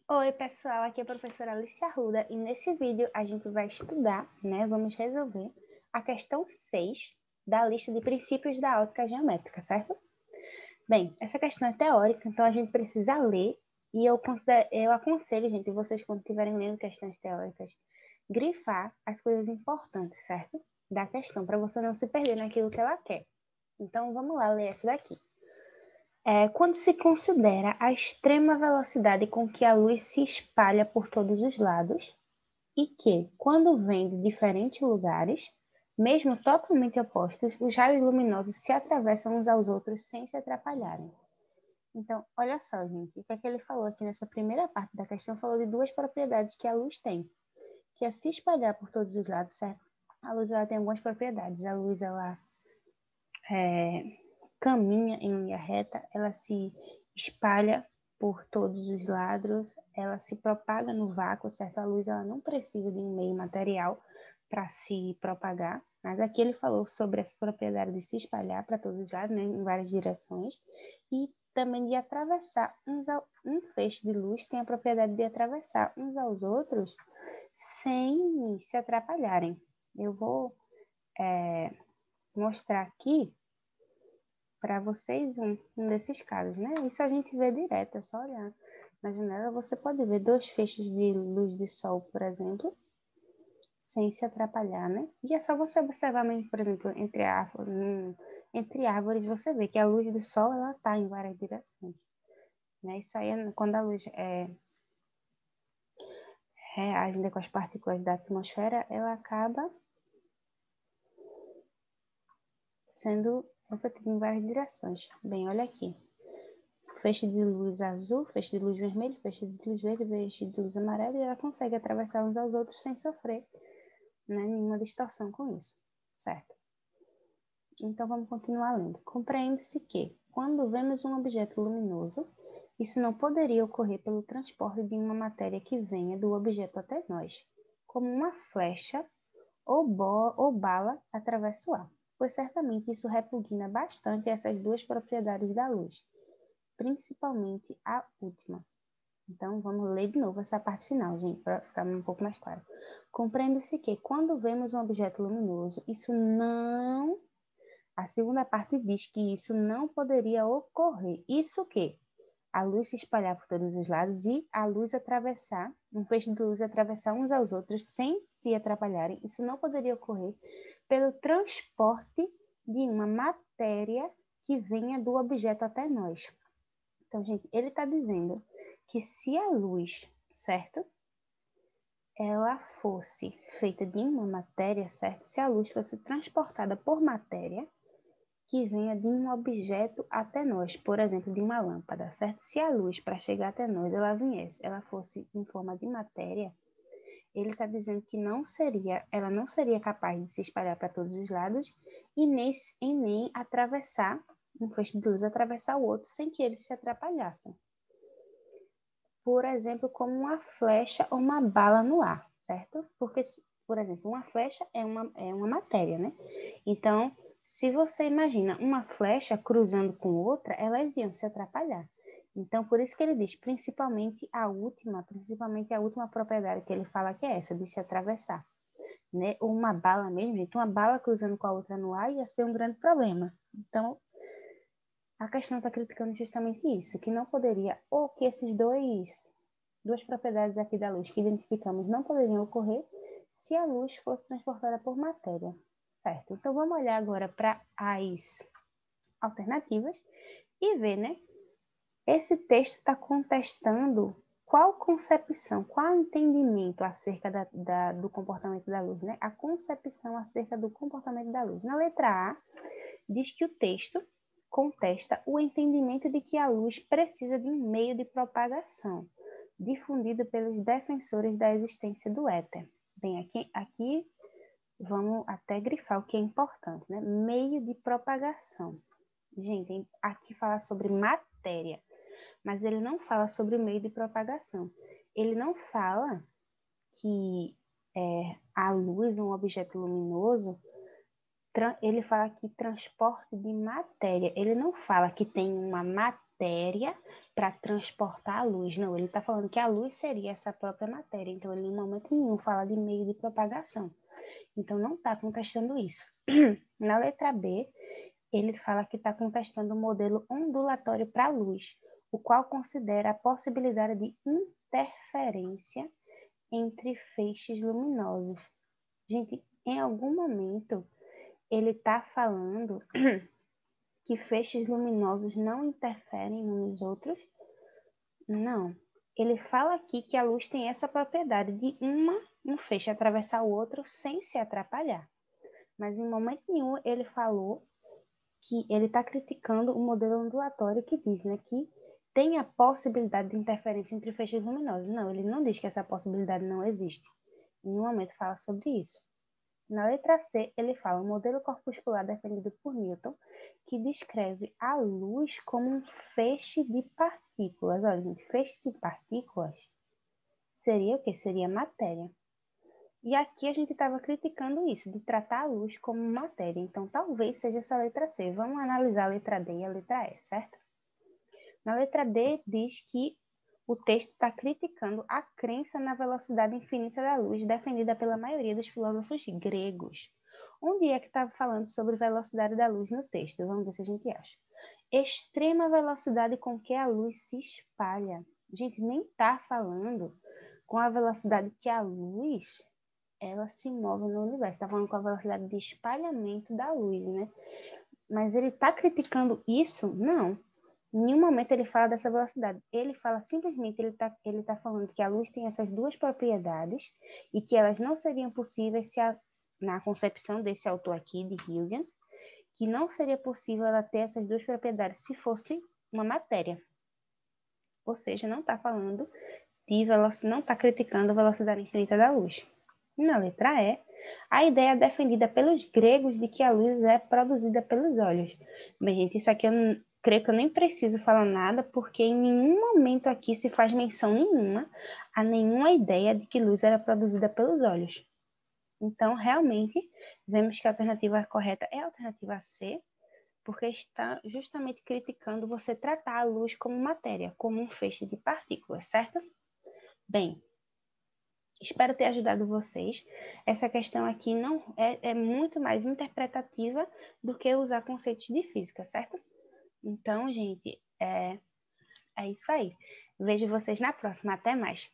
Oi, pessoal, aqui é a professora Alice Arruda e nesse vídeo a gente vai estudar, vamos resolver a questão 6 da lista de princípios da ótica geométrica, certo? Bem, essa questão é teórica, então a gente precisa ler e eu aconselho, gente, vocês quando estiverem lendo questões teóricas, grifar as coisas importantes, certo? Da questão, para você não se perder naquilo que ela quer. Então, vamos lá ler essa daqui. Quando se considera a extrema velocidade com que a luz se espalha por todos os lados e que, quando vem de diferentes lugares, mesmo totalmente opostos, os raios luminosos se atravessam uns aos outros sem se atrapalharem. Então, olha só, gente, o que é que ele falou aqui nessa primeira parte da questão? Falou de duas propriedades que a luz tem, que é se espalhar por todos os lados, certo? A luz ela tem algumas propriedades. A luz ela caminha em linha reta, ela se espalha por todos os lados, ela se propaga no vácuo, certo? A luz ela não precisa de um meio material para se propagar, mas aqui ele falou sobre essa propriedade de se espalhar para todos os lados, né, em várias direções, e também de atravessar um feixe de luz tem a propriedade de atravessar uns aos outros sem se atrapalharem. Eu vou mostrar aqui para vocês um desses casos, né? Isso a gente vê direto, é só olhar na janela. Você pode ver dois feixes de luz de sol, por exemplo, sem se atrapalhar, né? E é só você observar mesmo, por exemplo, entre árvores você vê que a luz do sol ela está em várias direções, né? Isso aí é quando a luz reage com as partículas da atmosfera, ela acaba sendo refletida em várias direções. Bem, olha aqui. Feixe de luz azul, feixe de luz vermelho, feixe de luz verde, feixe de luz amarela, e ela consegue atravessar uns aos outros sem sofrer, né, nenhuma distorção com isso, certo? Então, vamos continuar lendo. Compreende-se que, quando vemos um objeto luminoso, isso não poderia ocorrer pelo transporte de uma matéria que venha do objeto até nós, como uma flecha ou bala atravessa o ar, pois certamente isso repugna bastante essas duas propriedades da luz, principalmente a última. Então, vamos ler de novo essa parte final, gente, para ficar um pouco mais claro. Compreende-se que, quando vemos um objeto luminoso, isso não... A segunda parte diz que isso não poderia ocorrer. Isso o quê? A luz se espalhar por todos os lados e a luz atravessar, um feixe de luz atravessar uns aos outros sem se atrapalharem. Isso não poderia ocorrer pelo transporte de uma matéria que venha do objeto até nós. Então, gente, ele está dizendo que se a luz, certo? Ela fosse feita de uma matéria, certo? Se a luz fosse transportada por matéria que venha de um objeto até nós, por exemplo, de uma lâmpada, certo? Se a luz, para chegar até nós, ela fosse em forma de matéria, ele está dizendo que ela não seria capaz de se espalhar para todos os lados e nem atravessar, um feixe de luz atravessar o outro sem que eles se atrapalhassem. Por exemplo, como uma flecha ou uma bala no ar, certo? Porque, por exemplo, uma flecha é uma matéria, né? Então, se você imagina uma flecha cruzando com outra, elas iam se atrapalhar. Então, por isso que ele diz, principalmente a última propriedade que ele fala que é essa, de se atravessar, né? Ou uma bala mesmo, gente, uma bala cruzando com a outra no ar ia ser um grande problema. Então, a questão está criticando justamente isso, que não poderia, ou que esses duas propriedades aqui da luz que identificamos não poderiam ocorrer se a luz fosse transportada por matéria, certo? Então, vamos olhar agora para as alternativas e ver, né? Esse texto está contestando qual concepção, qual entendimento acerca do comportamento da luz, né? A concepção acerca do comportamento da luz. Na letra A, diz que o texto contesta o entendimento de que a luz precisa de um meio de propagação, difundido pelos defensores da existência do éter. Bem, aqui vamos até grifar o que é importante, né? Meio de propagação. Gente, aqui fala sobre matéria, mas ele não fala sobre meio de propagação. Ele não fala que a luz, um objeto luminoso, ele fala que transporte de matéria. Ele não fala que tem uma matéria para transportar a luz. Não, ele está falando que a luz seria essa própria matéria. Então, ele em momento nenhum fala de meio de propagação. Então, não está contestando isso. Na letra B, ele fala que está contestando o modelo ondulatório para a luz, o qual considera a possibilidade de interferência entre feixes luminosos. Gente, em algum momento, ele está falando que feixes luminosos não interferem uns nos outros? Não. Ele fala aqui que a luz tem essa propriedade de um feixe atravessar o outro sem se atrapalhar. Mas em momento nenhum ele falou que ele está criticando o modelo ondulatório que diz, né, que tem a possibilidade de interferência entre feixes luminosos. Não, ele não diz que essa possibilidade não existe. Em nenhum momento fala sobre isso. Na letra C, ele fala o modelo corpuscular defendido por Newton, que descreve a luz como um feixe de partículas. Olha, gente, feixe de partículas seria o quê? Seria matéria. E aqui a gente estava criticando isso, de tratar a luz como matéria. Então, talvez seja essa letra C. Vamos analisar a letra D e a letra E, certo? Na letra D, diz que o texto está criticando a crença na velocidade infinita da luz, defendida pela maioria dos filósofos gregos. Onde é que estava falando sobre velocidade da luz no texto? Vamos ver se a gente acha. Extrema velocidade com que a luz se espalha. Gente, nem está falando com a velocidade que a luz ela se move no universo. Está falando com a velocidade de espalhamento da luz, né? Mas ele está criticando isso? Não. Em nenhum momento ele fala dessa velocidade. Ele fala simplesmente, ele tá falando que a luz tem essas duas propriedades e que elas não seriam possíveis na concepção desse autor aqui, de Huygens, que não seria possível ela ter essas duas propriedades se fosse uma matéria. Ou seja, não está falando de velocidade, não está criticando a velocidade infinita da luz. Na letra E, a ideia defendida pelos gregos de que a luz é produzida pelos olhos. Bem, gente, isso aqui eu creio que eu nem preciso falar nada, porque em nenhum momento aqui se faz menção nenhuma a nenhuma ideia de que luz era produzida pelos olhos. Então, realmente, vemos que a alternativa correta é a alternativa C, porque está justamente criticando você tratar a luz como matéria, como um feixe de partículas, certo? Bem, espero ter ajudado vocês. Essa questão aqui não é muito mais interpretativa do que usar conceitos de física, certo? Então, gente, é isso aí. Vejo vocês na próxima. Até mais.